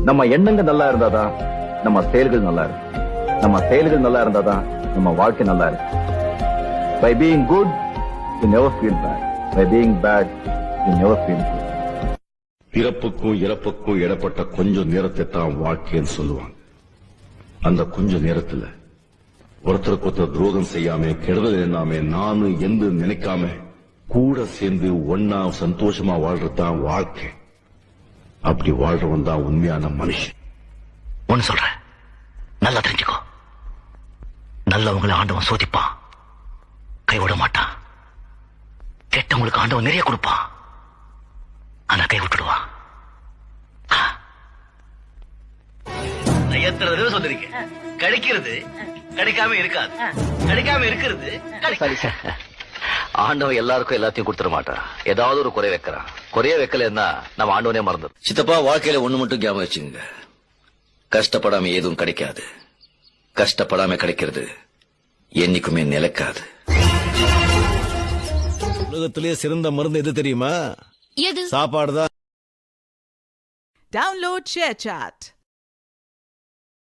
நம்ம எண்ணங்கள் நல்லா இருந்தாதான் நம்ம செயல்கள் நல்லா இருக்கு. நம்ம செயல்கள் நல்லா இருந்தாதான் நம்ம வாழ்க்கை நல்லா இருக்கு. By being good, you never feel bad. By being bad, you never feel good. பிறப்புக்கும் இறப்புக்கும் இடப்பட்ட கொஞ்சம் நேரத்தை தான் வாழ்க்கைன்னு சொல்லுவாங்க. அந்த கொஞ்ச நேரத்துல ஒருத்தருக்கு ஒருத்தர் துரோகம் செய்யாம, கெடுதல் எண்ணாம, நானு என்று நினைக்காம கூட சேர்ந்து ஒன்னா சந்தோஷமா வாழ்றதுதான் வாழ்க்கை. அப்படி வாழ்றவன் தான் உண்மையான மனுஷன். ஒன்னு சொல்றேன், நல்லா தெரிஞ்சுக்கோ. நல்லவங்களை ஆண்டவன் சோதிப்பான், கைவிட மாட்டான். கெட்டவங்களுக்கு ஆண்டவன் நிறைய கொடுப்பான், ஆனா கை விட்டுடுவான். எத்தனை தடவை சொல்லிருக்கேன், கிடைக்கிறது கிடைக்காம இருக்காது, கிடைக்காம இருக்கிறது. ஆண்டவன் எல்லாருக்கும் எல்லாத்தையும் கொடுத்துட மாட்டான். ஏதாவது ஒரு குறை வைக்கிறான். குறைய வைக்கலன்னா நம்ம ஆண்டவனே மறந்துடும். சித்தப்பா, வாழ்க்கையில ஒண்ணு மட்டும் ஞாபகம் வச்சுங்க, கஷ்டப்படாம எதுவும் கிடைக்காது. கஷ்டப்படாம கிடைக்கிறது என்னைக்குமே நிலைக்காது. உலகத்திலேயே சிறந்த மருந்து எது தெரியுமா? எது? சாப்பாடுதான். Download ShareChat.